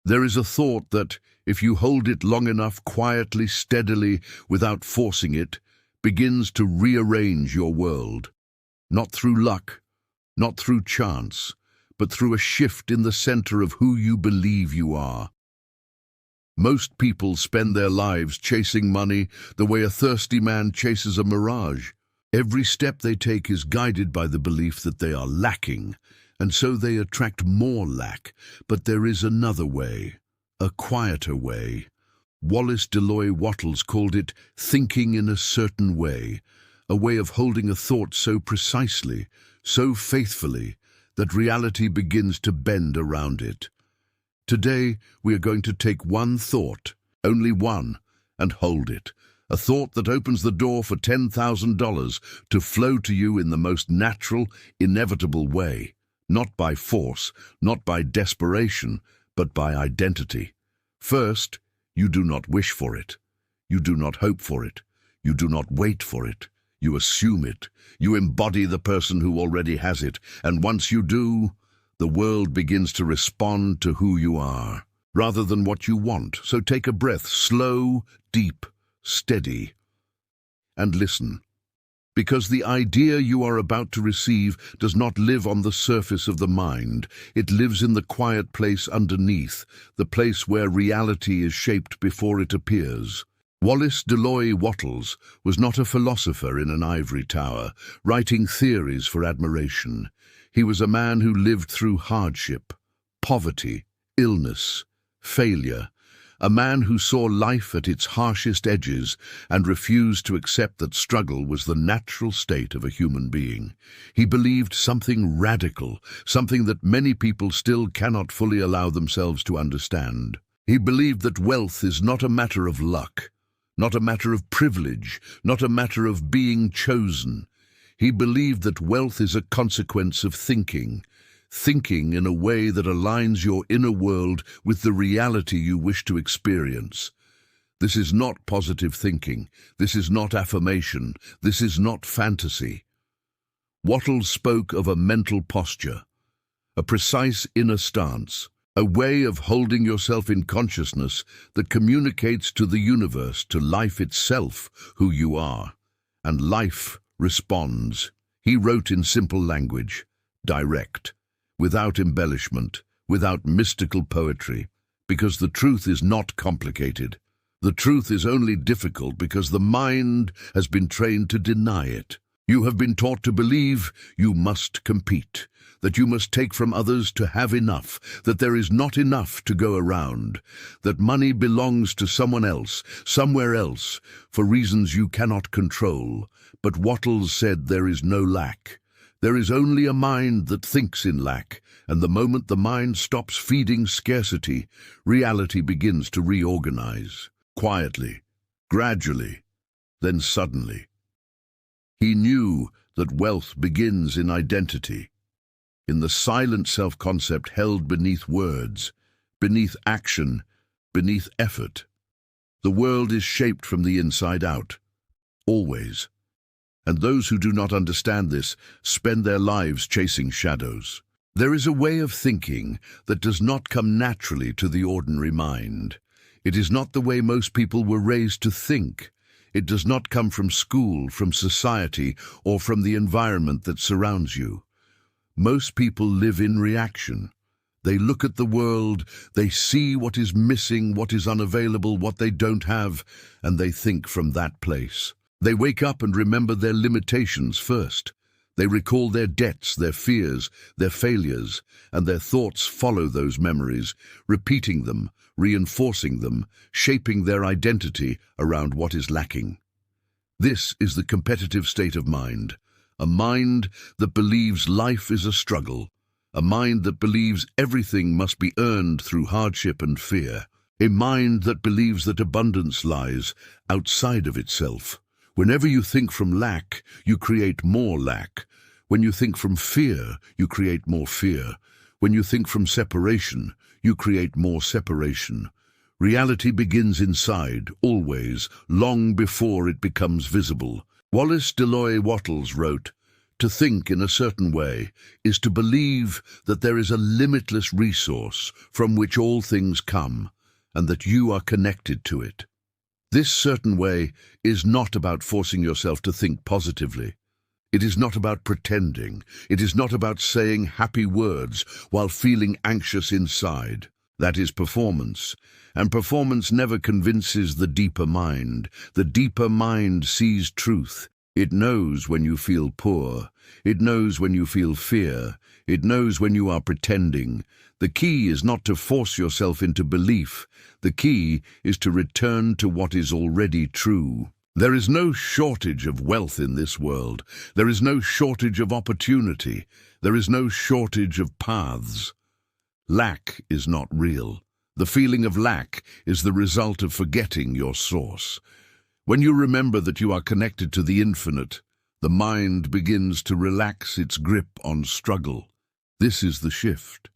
There is a thought that, if you hold it long enough, quietly, steadily, without forcing it, begins to rearrange your world. Not through luck, not through chance, but through a shift in the center of who you believe you are. Most people spend their lives chasing money the way a thirsty man chases a mirage. Every step they take is guided by the belief that they are lacking, and so they attract more lack. But there is another way, a quieter way. Wallace Delois Wattles called it thinking in a certain way, a way of holding a thought so precisely, so faithfully, that reality begins to bend around it. Today, we are going to take one thought, only one, and hold it. A thought that opens the door for $10,000 to flow to you in the most natural, inevitable way. Not by force, not by desperation, but by identity. First, you do not wish for it. You do not hope for it. You do not wait for it. You assume it. You embody the person who already has it. And once you do, the world begins to respond to who you are, rather than what you want. So take a breath, slow, deep, steady, and listen. Because the idea you are about to receive does not live on the surface of the mind. It lives in the quiet place underneath, the place where reality is shaped before it appears. Wallace Delois Wattles was not a philosopher in an ivory tower, writing theories for admiration. He was a man who lived through hardship, poverty, illness, failure. A man who saw life at its harshest edges and refused to accept that struggle was the natural state of a human being. He believed something radical, something that many people still cannot fully allow themselves to understand. He believed that wealth is not a matter of luck, not a matter of privilege, not a matter of being chosen. He believed that wealth is a consequence of thinking in a way that aligns your inner world with the reality you wish to experience. This is not positive thinking. This is not affirmation. This is not fantasy. Wattles spoke of a mental posture, a precise inner stance, a way of holding yourself in consciousness that communicates to the universe, to life itself, who you are. And life responds. He wrote in simple language, direct, without embellishment, without mystical poetry, because the truth is not complicated. The truth is only difficult because the mind has been trained to deny it. You have been taught to believe you must compete, that you must take from others to have enough, that there is not enough to go around, that money belongs to someone else, somewhere else, for reasons you cannot control. But Wattles said there is no lack. There is only a mind that thinks in lack, and the moment the mind stops feeding scarcity, reality begins to reorganize, quietly, gradually, then suddenly. He knew that wealth begins in identity, in the silent self-concept held beneath words, beneath action, beneath effort. The world is shaped from the inside out, always. And those who do not understand this spend their lives chasing shadows. There is a way of thinking that does not come naturally to the ordinary mind. It is not the way most people were raised to think. It does not come from school, from society, or from the environment that surrounds you. Most people live in reaction. They look at the world, they see what is missing, what is unavailable, what they don't have, and they think from that place. They wake up and remember their limitations first. They recall their debts, their fears, their failures, and their thoughts follow those memories, repeating them, reinforcing them, shaping their identity around what is lacking. This is the competitive state of mind, a mind that believes life is a struggle, a mind that believes everything must be earned through hardship and fear, a mind that believes that abundance lies outside of itself. Whenever you think from lack, you create more lack. When you think from fear, you create more fear. When you think from separation, you create more separation. Reality begins inside, always, long before it becomes visible. Wallace Delois Wattles wrote, To think in a certain way is to believe that there is a limitless resource from which all things come, and that you are connected to it. This certain way is not about forcing yourself to think positively. It is not about pretending. It is not about saying happy words while feeling anxious inside. That is performance, and performance never convinces the deeper mind. The deeper mind sees truth. It knows when you feel poor. It knows when you feel fear. It knows when you are pretending. The key is not to force yourself into belief. The key is to return to what is already true. There is no shortage of wealth in this world. There is no shortage of opportunity. There is no shortage of paths. Lack is not real. The feeling of lack is the result of forgetting your source. When you remember that you are connected to the infinite, the mind begins to relax its grip on struggle. This is the shift.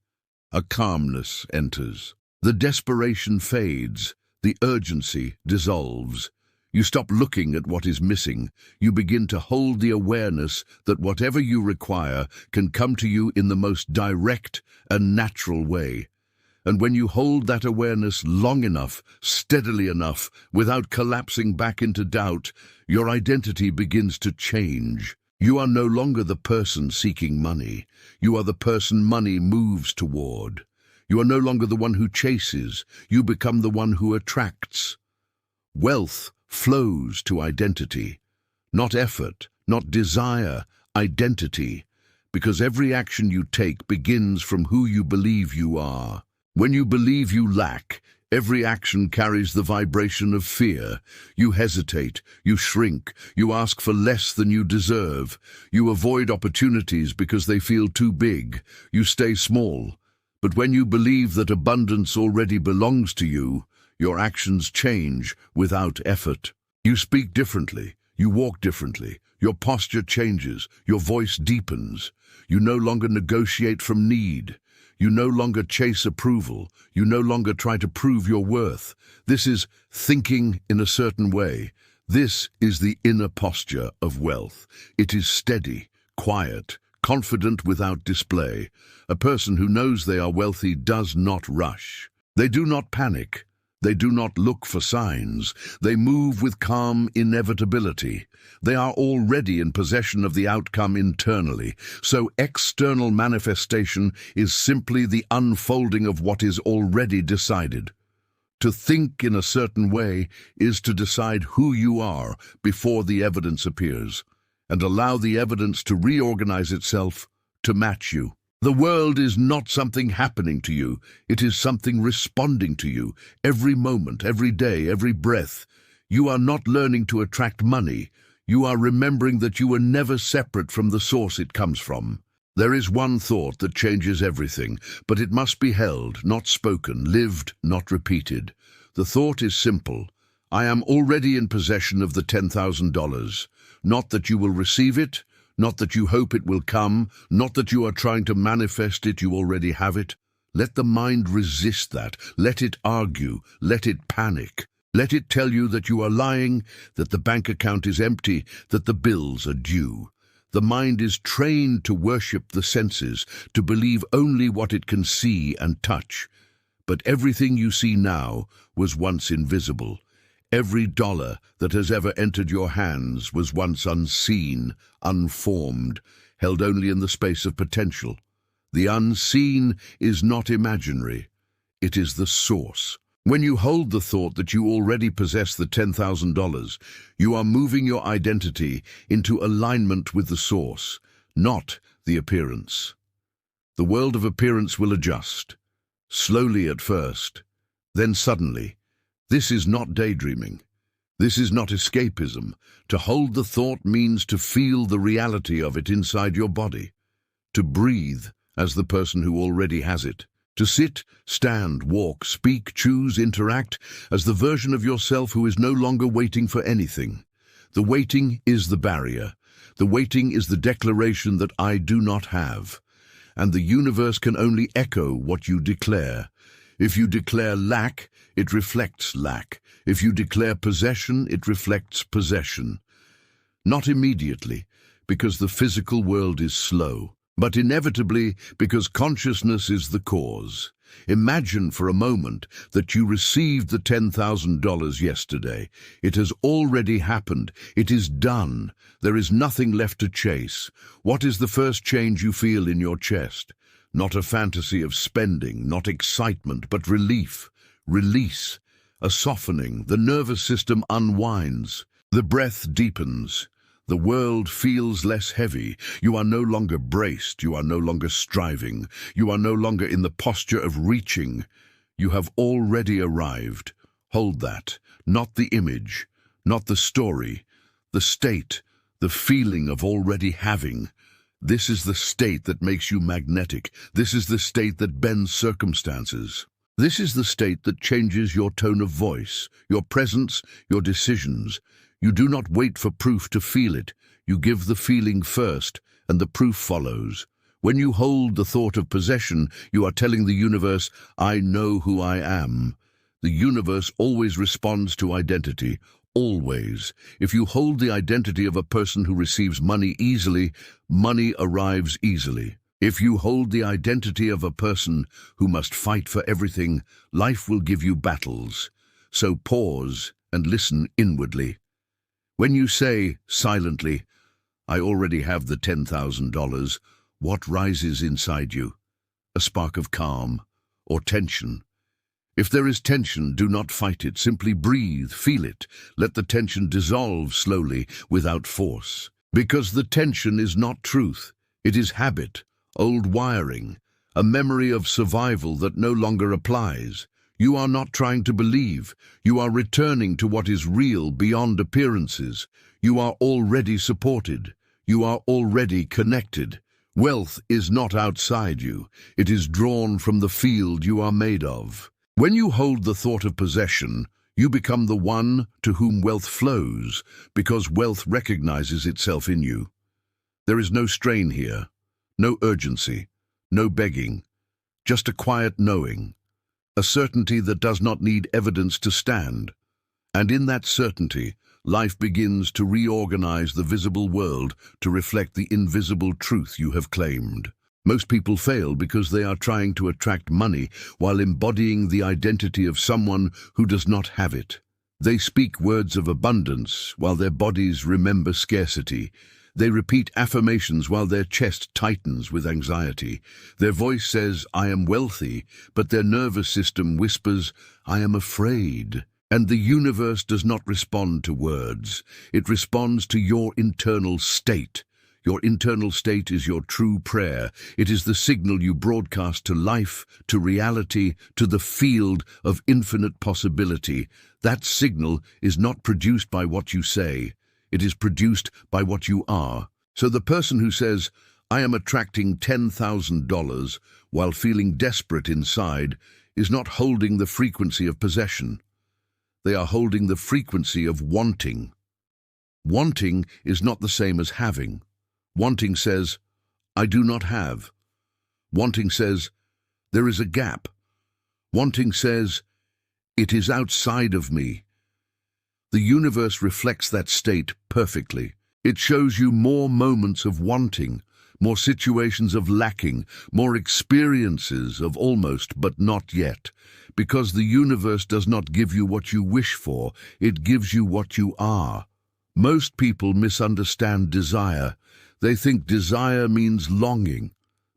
A calmness enters. The desperation fades. The urgency dissolves. You stop looking at what is missing. You begin to hold the awareness that whatever you require can come to you in the most direct and natural way. And when you hold that awareness long enough, steadily enough, without collapsing back into doubt, your identity begins to change. You are no longer the person seeking money. You are the person money moves toward. You are no longer the one who chases. You become the one who attracts. Wealth flows to identity, not effort, not desire, identity, because every action you take begins from who you believe you are. When you believe you lack, every action carries the vibration of fear. You hesitate, you shrink, you ask for less than you deserve. You avoid opportunities because they feel too big. You stay small. But when you believe that abundance already belongs to you, your actions change without effort. You speak differently. You walk differently. Your posture changes. Your voice deepens. You no longer negotiate from need. You no longer chase approval. You no longer try to prove your worth. This is thinking in a certain way. This is the inner posture of wealth. It is steady, quiet, confident without display. A person who knows they are wealthy does not rush. They do not panic. They do not look for signs. They move with calm inevitability. They are already in possession of the outcome internally, so external manifestation is simply the unfolding of what is already decided. To think in a certain way is to decide who you are before the evidence appears, and allow the evidence to reorganize itself to match you. The world is not something happening to you. It is something responding to you. Every moment, every day, every breath. You are not learning to attract money. You are remembering that you were never separate from the source it comes from. There is one thought that changes everything, but it must be held, not spoken, lived, not repeated. The thought is simple. I am already in possession of the $10,000. Not that you will receive it, not that you hope it will come, not that you are trying to manifest it, you already have it. Let the mind resist that. Let it argue. Let it panic. Let it tell you that you are lying, that the bank account is empty, that the bills are due. The mind is trained to worship the senses, to believe only what it can see and touch. But everything you see now was once invisible. Every dollar that has ever entered your hands was once unseen, unformed, held only in the space of potential. The unseen is not imaginary. It is the source. When you hold the thought that you already possess the $10,000, you are moving your identity into alignment with the source, not the appearance. The world of appearance will adjust, slowly at first, then suddenly. This is not daydreaming. This is not escapism. To hold the thought means to feel the reality of it inside your body, to breathe as the person who already has it, to sit, stand, walk, speak, choose, interact as the version of yourself who is no longer waiting for anything. The waiting is the barrier. The waiting is the declaration that I do not have. And the universe can only echo what you declare. If you declare lack, it reflects lack. If you declare possession, it reflects possession. Not immediately, because the physical world is slow, but inevitably because consciousness is the cause. Imagine for a moment that you received the $10,000 yesterday. It has already happened. It is done. There is nothing left to chase. What is the first change you feel in your chest? Not a fantasy of spending, not excitement, but relief, release, a softening. The nervous system unwinds. The breath deepens. The world feels less heavy. You are no longer braced. You are no longer striving. You are no longer in the posture of reaching. You have already arrived. Hold that. Not the image, not the story, the state, the feeling of already having. This is the state that makes you magnetic. This is the state that bends circumstances. This is the state that changes your tone of voice, your presence, your decisions. You do not wait for proof to feel it. You give the feeling first, and the proof follows. When you hold the thought of possession, you are telling the universe, I know who I am. The universe always responds to identity, always. If you hold the identity of a person who receives money easily, money arrives easily. If you hold the identity of a person who must fight for everything, life will give you battles. So pause and listen inwardly. When you say, silently, I already have the $10,000, what rises inside you? A spark of calm or tension? If there is tension, do not fight it. Simply breathe, feel it. Let the tension dissolve slowly, without force. Because the tension is not truth. It is habit, old wiring, a memory of survival that no longer applies. You are not trying to believe. You are returning to what is real beyond appearances. You are already supported. You are already connected. Wealth is not outside you. It is drawn from the field you are made of. When you hold the thought of possession, you become the one to whom wealth flows, because wealth recognizes itself in you. There is no strain here, no urgency, no begging, just a quiet knowing. A certainty that does not need evidence to stand. And in that certainty, life begins to reorganize the visible world to reflect the invisible truth you have claimed. Most people fail because they are trying to attract money while embodying the identity of someone who does not have it. They speak words of abundance while their bodies remember scarcity. They repeat affirmations while their chest tightens with anxiety. Their voice says, I am wealthy, but their nervous system whispers, I am afraid. And the universe does not respond to words. It responds to your internal state. Your internal state is your true prayer. It is the signal you broadcast to life, to reality, to the field of infinite possibility. That signal is not produced by what you say. It is produced by what you are. So the person who says, I am attracting $10,000 while feeling desperate inside is not holding the frequency of possession. They are holding the frequency of wanting. Wanting is not the same as having. Wanting says, I do not have. Wanting says, there is a gap. Wanting says, it is outside of me. The universe reflects that state perfectly. It shows you more moments of wanting, more situations of lacking, more experiences of almost but not yet. Because the universe does not give you what you wish for, it gives you what you are. Most people misunderstand desire. They think desire means longing.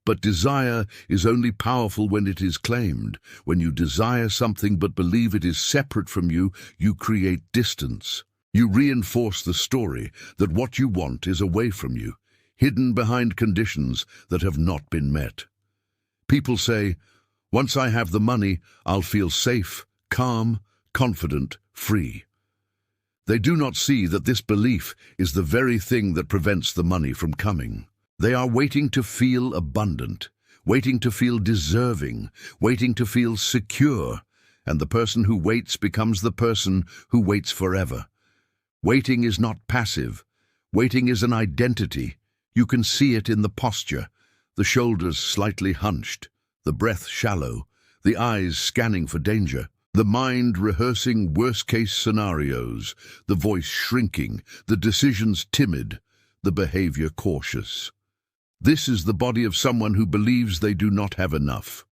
But desire is only powerful when it is claimed. When you desire something but believe it is separate from you, you create distance. You reinforce the story that what you want is away from you, hidden behind conditions that have not been met. People say, once I have the money, I'll feel safe, calm, confident, free. They do not see that this belief is the very thing that prevents the money from coming. They are waiting to feel abundant, waiting to feel deserving, waiting to feel secure, and the person who waits becomes the person who waits forever. Waiting is not passive. Waiting is an identity. You can see it in the posture, the shoulders slightly hunched, the breath shallow, the eyes scanning for danger, the mind rehearsing worst-case scenarios, the voice shrinking, the decisions timid. the behavior cautious. This is the body of someone who believes they do not have enough.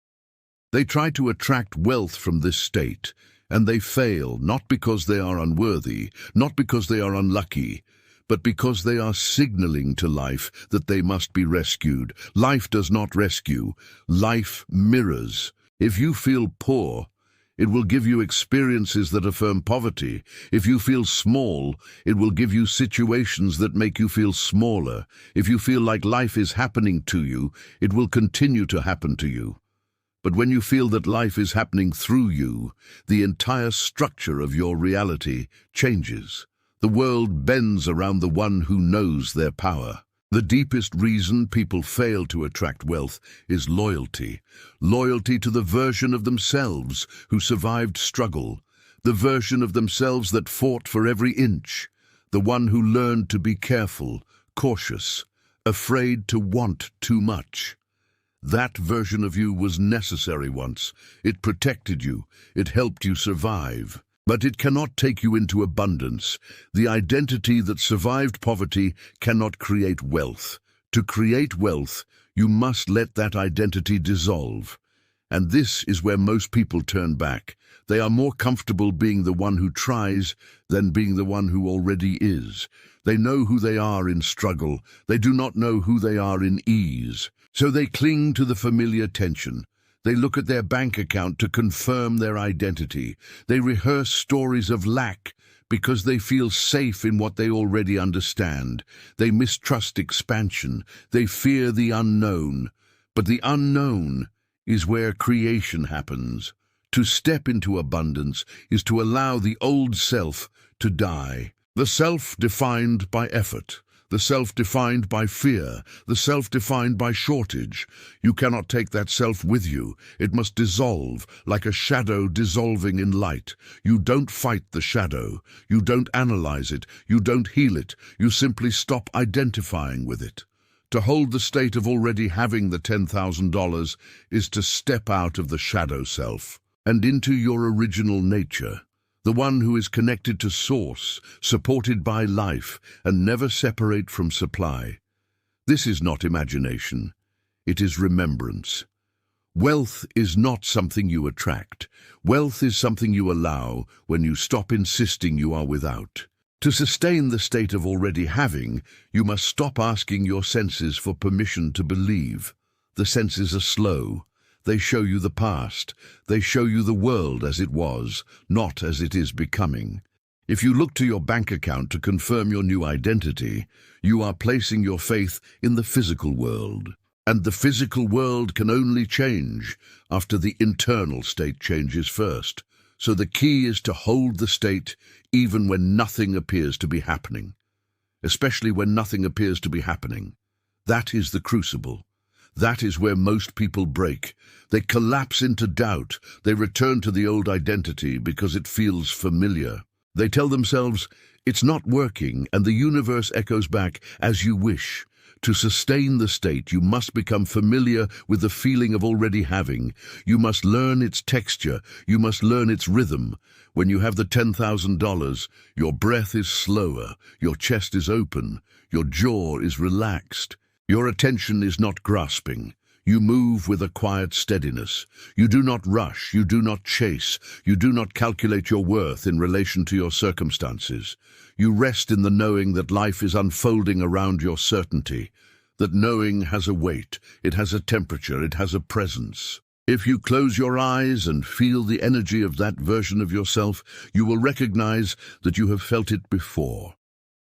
They try to attract wealth from this state, and they fail not because they are unworthy, not because they are unlucky, but because they are signaling to life that they must be rescued. Life does not rescue. Life mirrors. If you feel poor, it will give you experiences that affirm poverty. If you feel small, it will give you situations that make you feel smaller. If you feel like life is happening to you, it will continue to happen to you. But when you feel that life is happening through you, the entire structure of your reality changes. The world bends around the one who knows their power. The deepest reason people fail to attract wealth is loyalty. Loyalty to the version of themselves who survived struggle, the version of themselves that fought for every inch, the one who learned to be careful, cautious, afraid to want too much. That version of you was necessary once. It protected you. It helped you survive. But it cannot take you into abundance. The identity that survived poverty cannot create wealth. To create wealth, you must let that identity dissolve. And this is where most people turn back. They are more comfortable being the one who tries than being the one who already is. They know who they are in struggle. They do not know who they are in ease. So they cling to the familiar tension. They look at their bank account to confirm their identity. They rehearse stories of lack because they feel safe in what they already understand. They mistrust expansion. They fear the unknown. But the unknown is where creation happens. To step into abundance is to allow the old self to die. The self defined by effort. The self defined by fear, the self defined by shortage. You cannot take that self with you. It must dissolve, like a shadow dissolving in light. You don't fight the shadow. You don't analyze it. You don't heal it. You simply stop identifying with it. To hold the state of already having the $10,000 is to step out of the shadow self and into your original nature. The one who is connected to source, supported by life, and never separate from supply. This is not imagination. It is remembrance. Wealth is not something you attract. Wealth is something you allow when you stop insisting you are without. To sustain the state of already having, you must stop asking your senses for permission to believe. The senses are slow. They show you the past. They show you the world as it was, not as it is becoming. If you look to your bank account to confirm your new identity, you are placing your faith in the physical world. And the physical world can only change after the internal state changes first. So the key is to hold the state even when nothing appears to be happening. Especially when nothing appears to be happening. That is the crucible. That is where most people break. They collapse into doubt. They return to the old identity because it feels familiar. They tell themselves, it's not working, and the universe echoes back, as you wish. To sustain the state, you must become familiar with the feeling of already having. You must learn its texture. You must learn its rhythm. When you have the $10,000, your breath is slower, your chest is open, your jaw is relaxed. Your attention is not grasping. You move with a quiet steadiness. You do not rush. You do not chase. You do not calculate your worth in relation to your circumstances. You rest in the knowing that life is unfolding around your certainty. That knowing has a weight. It has a temperature. It has a presence. If you close your eyes and feel the energy of that version of yourself, you will recognize that you have felt it before.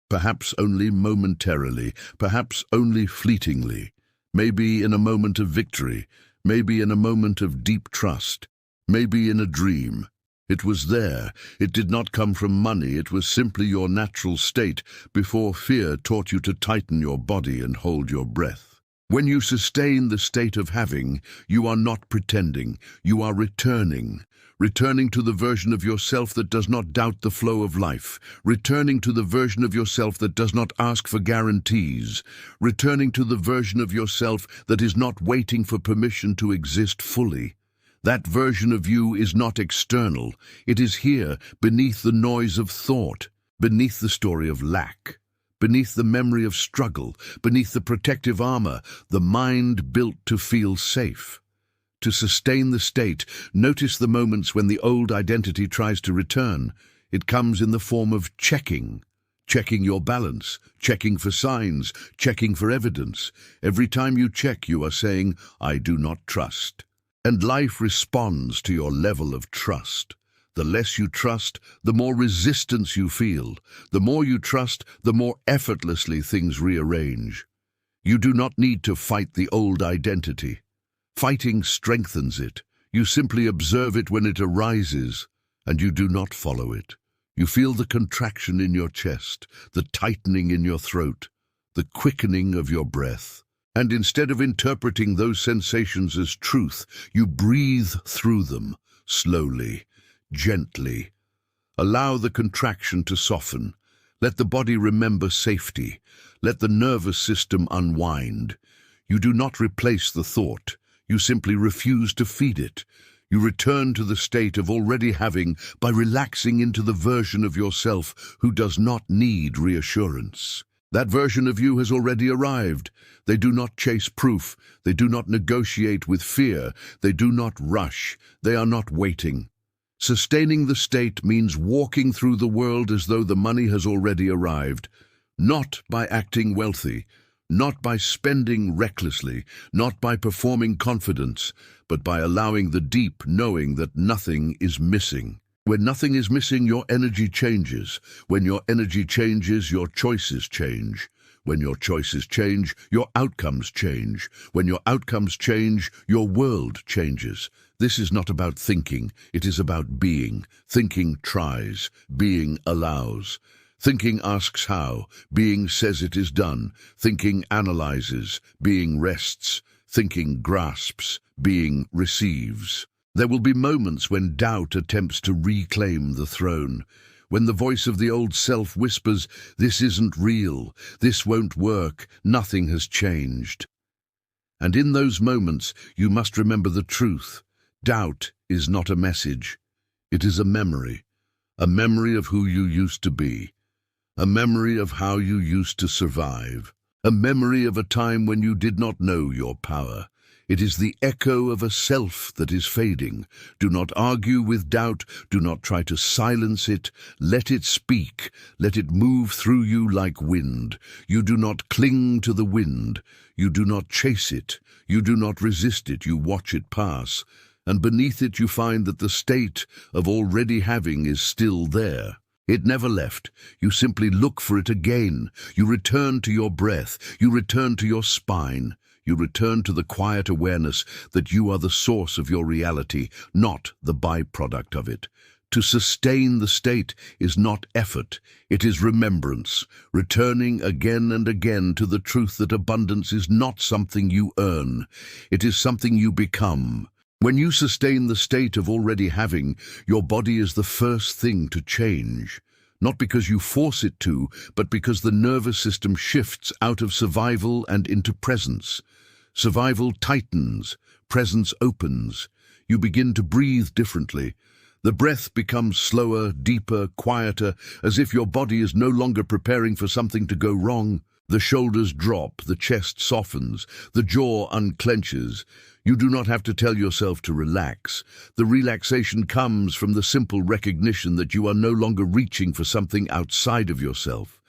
Perhaps only momentarily, perhaps only fleetingly, maybe in a moment of victory, maybe in a moment of deep trust, maybe in a dream. It was there. It did not come from money. It was simply your natural state before fear taught you to tighten your body and hold your breath. When you sustain the state of having, you are not pretending. You are returning. Returning to the version of yourself that does not doubt the flow of life. Returning to the version of yourself that does not ask for guarantees. Returning to the version of yourself that is not waiting for permission to exist fully. That version of you is not external. It is here, beneath the noise of thought, beneath the story of lack, beneath the memory of struggle, beneath the protective armor, the mind built to feel safe. To sustain the state, notice the moments when the old identity tries to return. It comes in the form of checking. Checking your balance, checking for signs, checking for evidence. Every time you check, you are saying, "I do not trust." And life responds to your level of trust. The less you trust, the more resistance you feel. The more you trust, the more effortlessly things rearrange. You do not need to fight the old identity. Fighting strengthens it. You simply observe it when it arises, and you do not follow it. You feel the contraction in your chest, the tightening in your throat, the quickening of your breath. And instead of interpreting those sensations as truth, you breathe through them, slowly, gently. Allow the contraction to soften. Let the body remember safety. Let the nervous system unwind. You do not replace the thought. You simply refuse to feed it. You return to the state of already having by relaxing into the version of yourself who does not need reassurance. That version of you has already arrived. They do not chase proof. They do not negotiate with fear. They do not rush. They are not waiting. Sustaining the state means walking through the world as though the money has already arrived, not by acting wealthy, not by spending recklessly, not by performing confidence, but by allowing the deep knowing that nothing is missing. When nothing is missing, your energy changes. When your energy changes, your choices change. When your choices change, your outcomes change. When your outcomes change, your world changes. This is not about thinking, it is about being. Thinking tries, being allows. Thinking asks how, being says it is done. Thinking analyzes, being rests. Thinking grasps, being receives. There will be moments when doubt attempts to reclaim the throne. When the voice of the old self whispers, "This isn't real, this won't work, nothing has changed." And in those moments, you must remember the truth. Doubt is not a message. It is a memory of who you used to be, a memory of how you used to survive, a memory of a time when you did not know your power. It is the echo of a self that is fading. Do not argue with doubt. Do not try to silence it. Let it speak. Let it move through you like wind. You do not cling to the wind. You do not chase it. You do not resist it. You watch it pass. And beneath it you find that the state of already having is still there. It never left. You simply look for it again. You return to your breath. You return to your spine. You return to the quiet awareness that you are the source of your reality, not the byproduct of it. To sustain the state is not effort, it is remembrance, returning again and again to the truth that abundance is not something you earn. It is something you become. When you sustain the state of already having, your body is the first thing to change. Not because you force it to, but because the nervous system shifts out of survival and into presence. Survival tightens, presence opens. You begin to breathe differently. The breath becomes slower, deeper, quieter, as if your body is no longer preparing for something to go wrong. The shoulders drop, the chest softens, the jaw unclenches. You do not have to tell yourself to relax. The relaxation comes from the simple recognition that you are no longer reaching for something outside of yourself.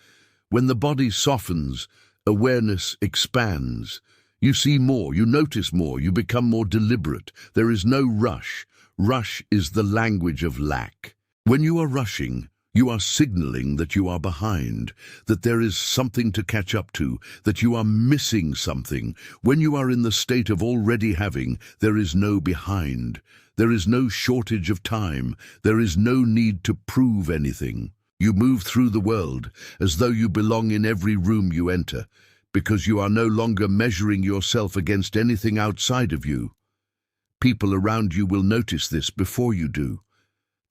When the body softens, awareness expands. You see more, you notice more, you become more deliberate. There is no rush. Rush is the language of lack. When you are rushing, you are signaling that you are behind, that there is something to catch up to, that you are missing something. When you are in the state of already having, there is no behind. There is no shortage of time. There is no need to prove anything. You move through the world as though you belong in every room you enter, because you are no longer measuring yourself against anything outside of you. People around you will notice this before you do.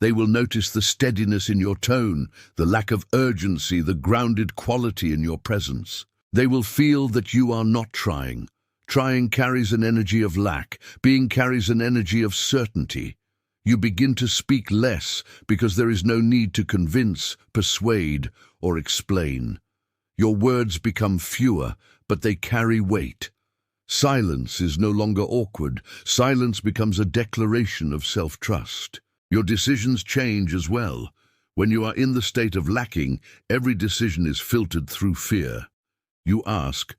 They will notice the steadiness in your tone, the lack of urgency, the grounded quality in your presence. They will feel that you are not trying. Trying carries an energy of lack. Being carries an energy of certainty. You begin to speak less because there is no need to convince, persuade, or explain. Your words become fewer, but they carry weight. Silence is no longer awkward. Silence becomes a declaration of self-trust. Your decisions change as well. When you are in the state of lacking, every decision is filtered through fear. You ask,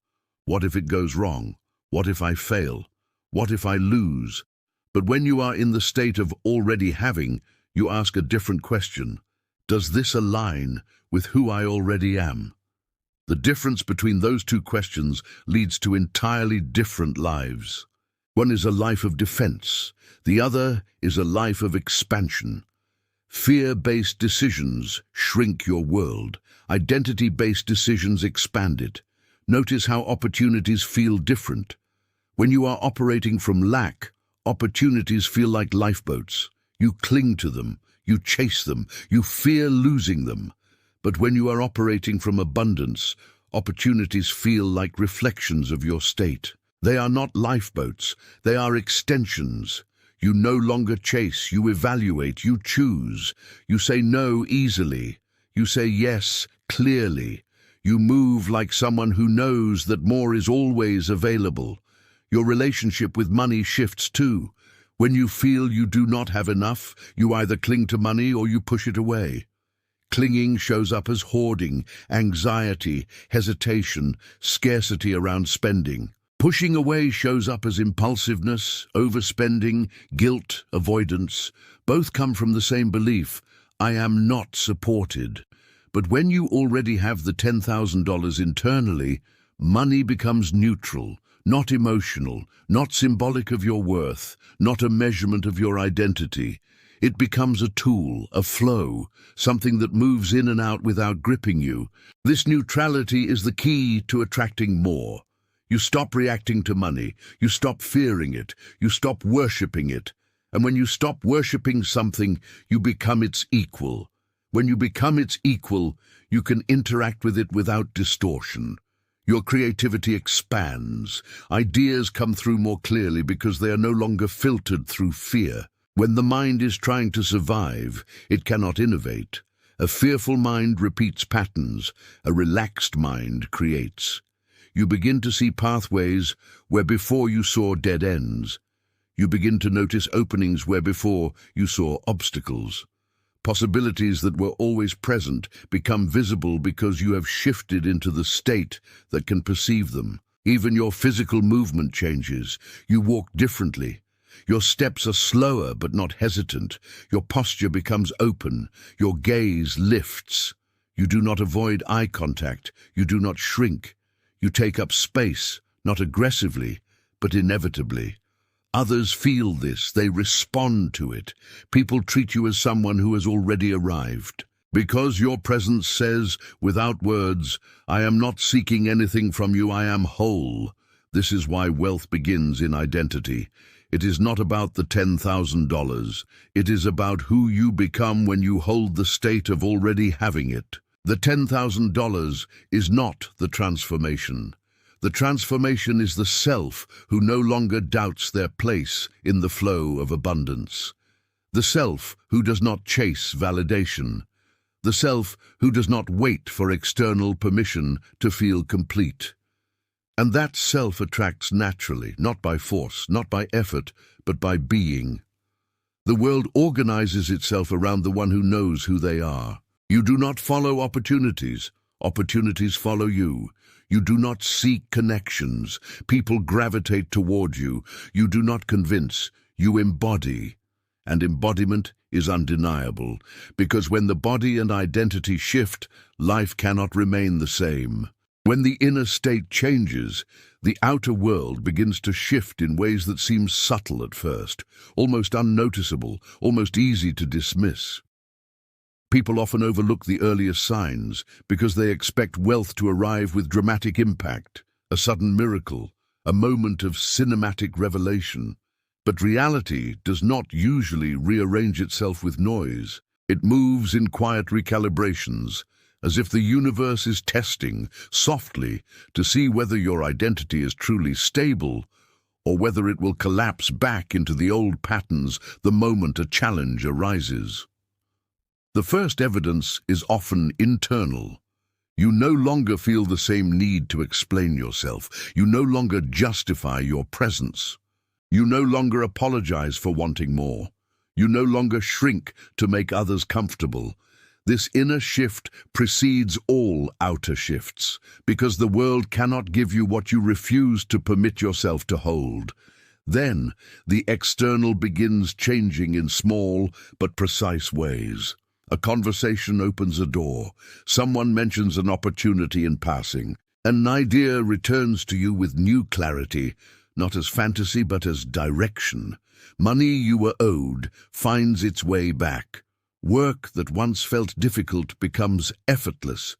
what if it goes wrong? What if I fail? What if I lose? But when you are in the state of already having, you ask a different question. Does this align with who I already am? The difference between those two questions leads to entirely different lives. One is a life of defense. The other is a life of expansion. Fear-based decisions shrink your world. Identity-based decisions expand it. Notice how opportunities feel different. When you are operating from lack, opportunities feel like lifeboats. You cling to them, you chase them, you fear losing them. But when you are operating from abundance, opportunities feel like reflections of your state. They are not lifeboats, they are extensions. You no longer chase, you evaluate, you choose. You say no easily. You say yes clearly. You move like someone who knows that more is always available. Your relationship with money shifts too. When you feel you do not have enough, you either cling to money or you push it away. Clinging shows up as hoarding, anxiety, hesitation, scarcity around spending. Pushing away shows up as impulsiveness, overspending, guilt, avoidance. Both come from the same belief: I am not supported. But when you already have the $10,000 internally, money becomes neutral, not emotional, not symbolic of your worth, not a measurement of your identity. It becomes a tool, a flow, something that moves in and out without gripping you. This neutrality is the key to attracting more. You stop reacting to money, you stop fearing it, you stop worshipping it. And when you stop worshipping something, you become its equal. When you become its equal, you can interact with it without distortion. Your creativity expands. Ideas come through more clearly because they are no longer filtered through fear. When the mind is trying to survive, it cannot innovate. A fearful mind repeats patterns. A relaxed mind creates. You begin to see pathways where before you saw dead ends. You begin to notice openings where before you saw obstacles. Possibilities that were always present become visible because you have shifted into the state that can perceive them. Even your physical movement changes. You walk differently. Your steps are slower but not hesitant. Your posture becomes open. Your gaze lifts. You do not avoid eye contact. You do not shrink. You take up space, not aggressively, but inevitably. Others feel this. They respond to it. People treat you as someone who has already arrived. Because your presence says, without words, I am not seeking anything from you, I am whole. This is why wealth begins in identity. It is not about the $10,000. It is about who you become when you hold the state of already having it. The $10,000 is not the transformation. The transformation is the self who no longer doubts their place in the flow of abundance. The self who does not chase validation. The self who does not wait for external permission to feel complete. And that self attracts naturally, not by force, not by effort, but by being. The world organizes itself around the one who knows who they are. You do not follow opportunities. Opportunities follow you. You do not seek connections. People gravitate toward you. You do not convince. You embody. And embodiment is undeniable, because when the body and identity shift, life cannot remain the same. When the inner state changes, the outer world begins to shift in ways that seem subtle at first, almost unnoticeable, almost easy to dismiss. People often overlook the earliest signs because they expect wealth to arrive with dramatic impact, a sudden miracle, a moment of cinematic revelation. But reality does not usually rearrange itself with noise. It moves in quiet recalibrations, as if the universe is testing, softly, to see whether your identity is truly stable or whether it will collapse back into the old patterns the moment a challenge arises. The first evidence is often internal. You no longer feel the same need to explain yourself. You no longer justify your presence. You no longer apologize for wanting more. You no longer shrink to make others comfortable. This inner shift precedes all outer shifts, because the world cannot give you what you refuse to permit yourself to hold. Then, the external begins changing in small but precise ways. A conversation opens a door. Someone mentions an opportunity in passing. An idea returns to you with new clarity, not as fantasy but as direction. Money you were owed finds its way back. Work that once felt difficult becomes effortless.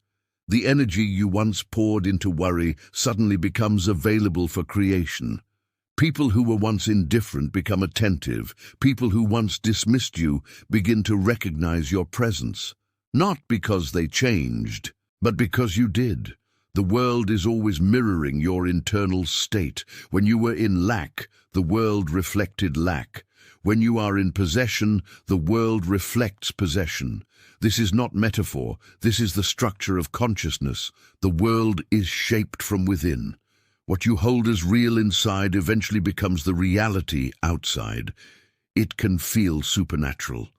The energy you once poured into worry suddenly becomes available for creation. People who were once indifferent become attentive. People who once dismissed you begin to recognize your presence. Not because they changed, but because you did. The world is always mirroring your internal state. When you were in lack, the world reflected lack. When you are in possession, the world reflects possession. This is not metaphor. This is the structure of consciousness. The world is shaped from within. What you hold as real inside eventually becomes the reality outside. It can feel supernatural,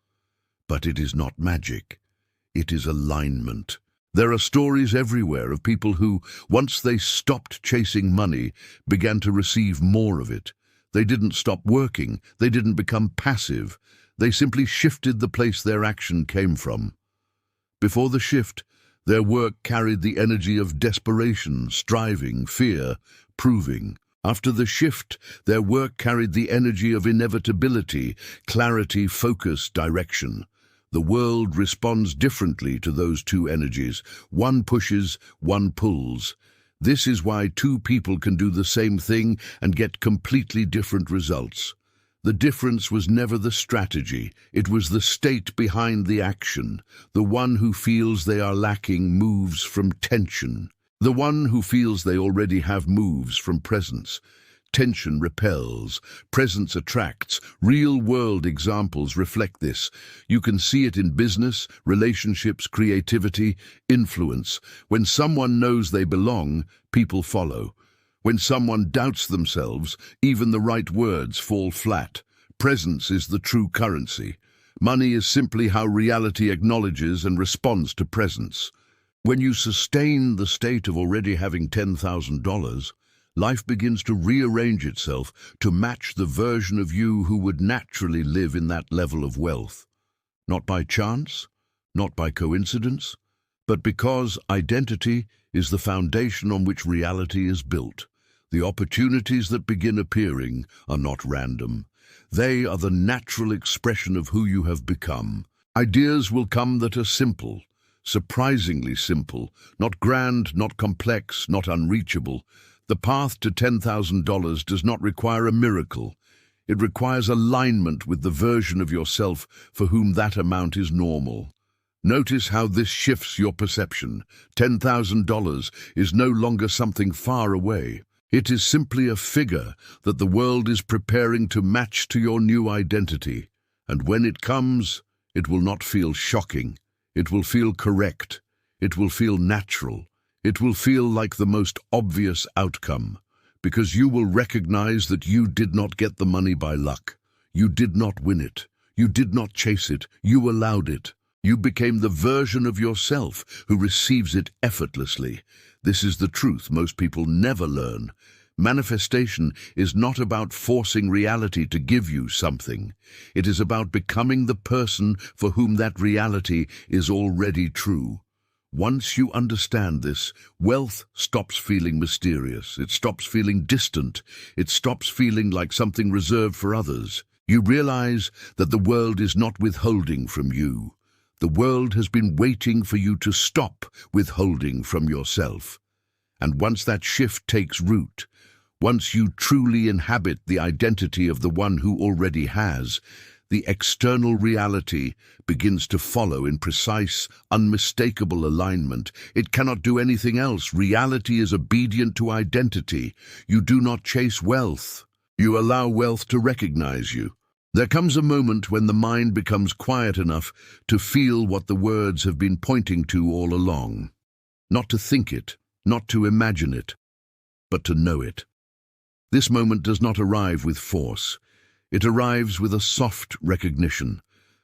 but it is not magic. It is alignment. There are stories everywhere of people who, once they stopped chasing money, began to receive more of it. They didn't stop working. They didn't become passive. They simply shifted the place their action came from. Before the shift, their work carried the energy of desperation, striving, fear, proving. After the shift, their work carried the energy of inevitability, clarity, focus, direction. The world responds differently to those two energies. One pushes, one pulls. This is why two people can do the same thing and get completely different results. The difference was never the strategy, it was the state behind the action. The one who feels they are lacking moves from tension. The one who feels they already have moves from presence. Tension repels, presence attracts. Real-world examples reflect this. You can see it in business, relationships, creativity, influence. When someone knows they belong, people follow. When someone doubts themselves, even the right words fall flat. Presence is the true currency. Money is simply how reality acknowledges and responds to presence. When you sustain the state of already having $10,000, life begins to rearrange itself to match the version of you who would naturally live in that level of wealth. Not by chance, not by coincidence, but because identity is the foundation on which reality is built. The opportunities that begin appearing are not random. They are the natural expression of who you have become. Ideas will come that are simple, surprisingly simple, not grand, not complex, not unreachable. The path to $10,000 does not require a miracle. It requires alignment with the version of yourself for whom that amount is normal. Notice how this shifts your perception. $10,000 is no longer something far away. It is simply a figure that the world is preparing to match to your new identity. And when it comes, it will not feel shocking. It will feel correct. It will feel natural. It will feel like the most obvious outcome, because you will recognize that you did not get the money by luck. You did not win it. You did not chase it. You allowed it. You became the version of yourself who receives it effortlessly. This is the truth most people never learn. Manifestation is not about forcing reality to give you something. It is about becoming the person for whom that reality is already true. Once you understand this, wealth stops feeling mysterious. It stops feeling distant. It stops feeling like something reserved for others. You realize that the world is not withholding from you. The world has been waiting for you to stop withholding from yourself. And once that shift takes root, once you truly inhabit the identity of the one who already has, the external reality begins to follow in precise, unmistakable alignment. It cannot do anything else. Reality is obedient to identity. You do not chase wealth. You allow wealth to recognize you. There comes a moment when the mind becomes quiet enough to feel what the words have been pointing to all along. Not to think it, not to imagine it, but to know it. This moment does not arrive with force. It arrives with a soft recognition,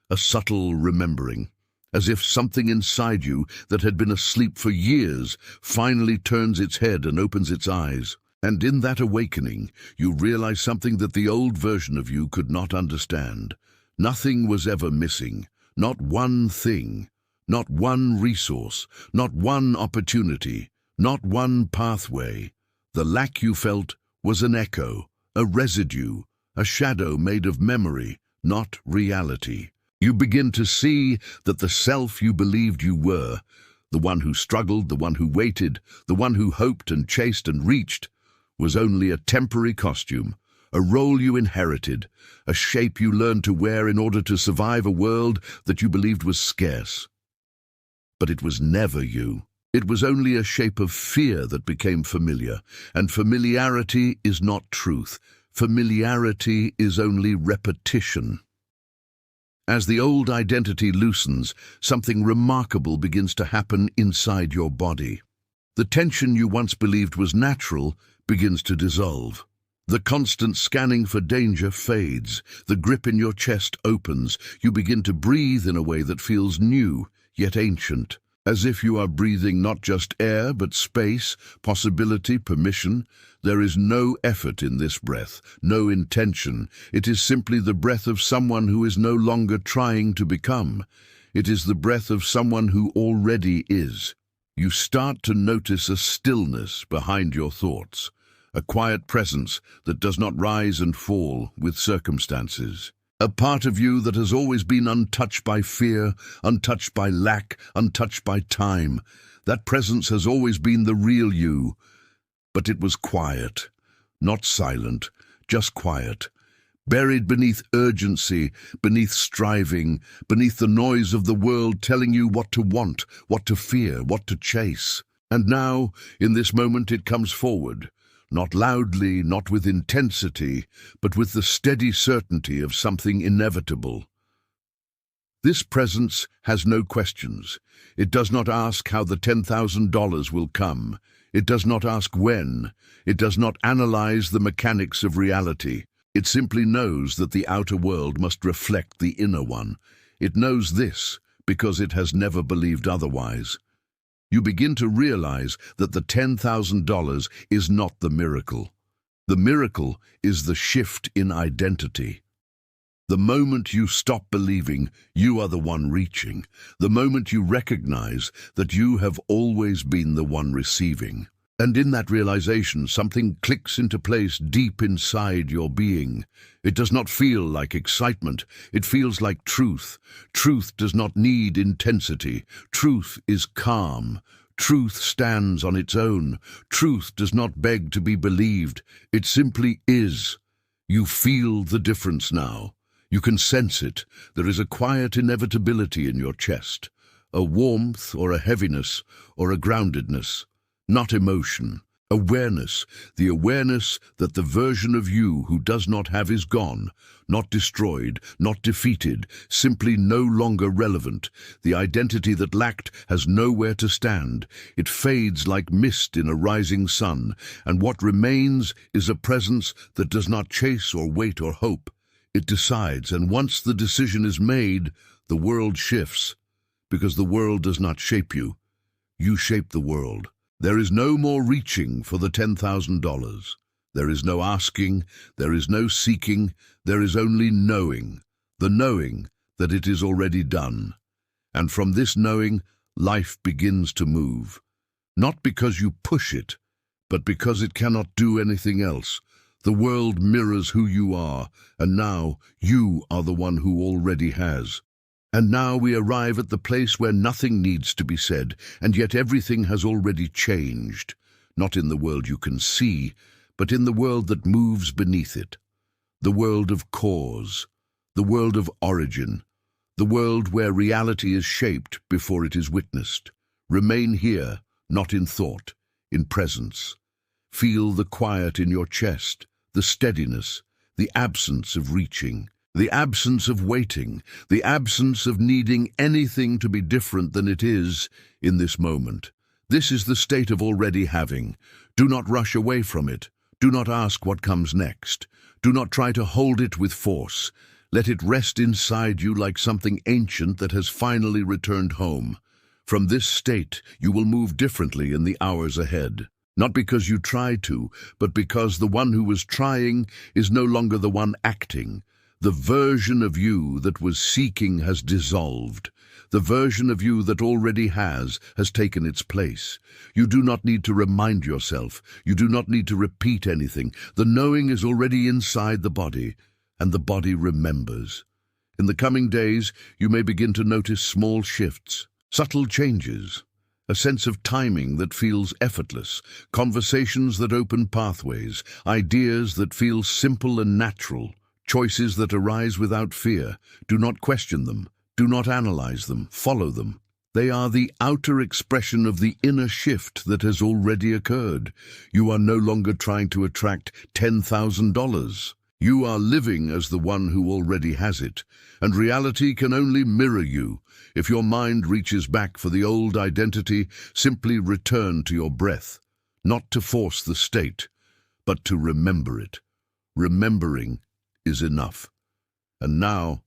a subtle remembering, as if something inside you that had been asleep for years finally turns its head and opens its eyes. And in that awakening, you realize something that the old version of you could not understand. Nothing was ever missing, not one thing, not one resource, not one opportunity, not one pathway. The lack you felt was an echo, a residue, a shadow made of memory, not reality. You begin to see that the self you believed you were, the one who struggled, the one who waited, the one who hoped and chased and reached, was only a temporary costume, a role you inherited, a shape you learned to wear in order to survive a world that you believed was scarce. But it was never you. It was only a shape of fear that became familiar, and familiarity is not truth. Familiarity is only repetition. As the old identity loosens, something remarkable begins to happen inside your body. The tension you once believed was natural begins to dissolve. The constant scanning for danger fades. The grip in your chest opens. You begin to breathe in a way that feels new, yet ancient, as if you are breathing not just air, but space, possibility, permission. There is no effort in this breath, no intention. It is simply the breath of someone who is no longer trying to become. It is the breath of someone who already is. You start to notice a stillness behind your thoughts, a quiet presence that does not rise and fall with circumstances. A part of you that has always been untouched by fear, untouched by lack, untouched by time. That presence has always been the real you, but it was quiet, not silent, just quiet. Buried beneath urgency, beneath striving, beneath the noise of the world telling you what to want, what to fear, what to chase. And now, in this moment, it comes forward, not loudly, not with intensity, but with the steady certainty of something inevitable. This presence has no questions. It does not ask how the $10,000 will come. It does not ask when. It does not analyze the mechanics of reality. It simply knows that the outer world must reflect the inner one. It knows this because it has never believed otherwise. You begin to realize that the $10,000 is not the miracle. The miracle is the shift in identity. The moment you stop believing you are the one reaching, the moment you recognize that you have always been the one receiving. And in that realization, something clicks into place deep inside your being. It does not feel like excitement. It feels like truth. Truth does not need intensity. Truth is calm. Truth stands on its own. Truth does not beg to be believed. It simply is. You feel the difference now. You can sense it. There is a quiet inevitability in your chest, a warmth or a heaviness or a groundedness. Not emotion, awareness, the awareness that the version of you who does not have is gone, not destroyed, not defeated, simply no longer relevant. The identity that lacked has nowhere to stand. It fades like mist in a rising sun, and what remains is a presence that does not chase or wait or hope. It decides, and once the decision is made, the world shifts, because the world does not shape you. You shape the world. There is no more reaching for the $10,000. There is no asking, there is no seeking, there is only knowing, the knowing that it is already done. And from this knowing, life begins to move. Not because you push it, but because it cannot do anything else. The world mirrors who you are, and now you are the one who already has. And now we arrive at the place where nothing needs to be said, and yet everything has already changed, not in the world you can see, but in the world that moves beneath it. The world of cause, the world of origin, the world where reality is shaped before it is witnessed. Remain here, not in thought, in presence. Feel the quiet in your chest, the steadiness, the absence of reaching. The absence of waiting, the absence of needing anything to be different than it is in this moment. This is the state of already having. Do not rush away from it. Do not ask what comes next. Do not try to hold it with force. Let it rest inside you like something ancient that has finally returned home. From this state, you will move differently in the hours ahead. Not because you tried to, but because the one who was trying is no longer the one acting. The version of you that was seeking has dissolved. The version of you that already has taken its place. You do not need to remind yourself. You do not need to repeat anything. The knowing is already inside the body, and the body remembers. In the coming days, you may begin to notice small shifts, subtle changes, a sense of timing that feels effortless, conversations that open pathways, ideas that feel simple and natural, choices that arise without fear. Do not question them. Do not analyze them. Follow them. They are the outer expression of the inner shift that has already occurred. You are no longer trying to attract $10,000. You are living as the one who already has it, and reality can only mirror you. If your mind reaches back for the old identity, simply return to your breath, not to force the state, but to remember it. Remembering is enough. And now,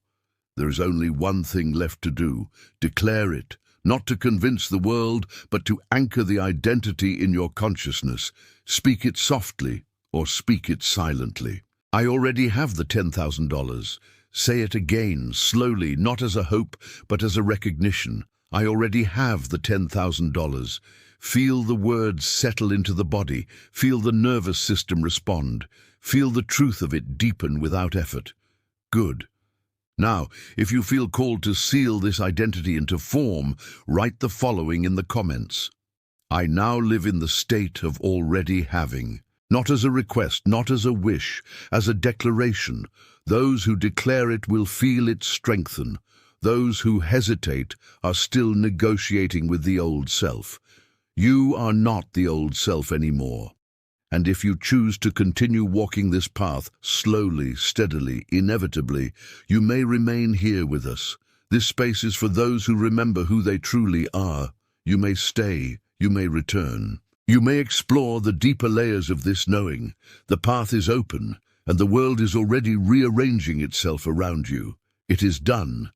there is only one thing left to do. Declare it, not to convince the world, but to anchor the identity in your consciousness. Speak it softly, or speak it silently. I already have the $10,000. Say it again, slowly, not as a hope, but as a recognition. I already have the $10,000. Feel the words settle into the body. Feel the nervous system respond. Feel the truth of it deepen without effort. Good. Now, if you feel called to seal this identity into form, write the following in the comments. I now live in the state of already having. Not as a request, not as a wish, as a declaration. Those who declare it will feel it strengthen. Those who hesitate are still negotiating with the old self. You are not the old self anymore. And if you choose to continue walking this path, slowly, steadily, inevitably, you may remain here with us. This space is for those who remember who they truly are. You may stay, you may return. You may explore the deeper layers of this knowing. The path is open, and the world is already rearranging itself around you. It is done.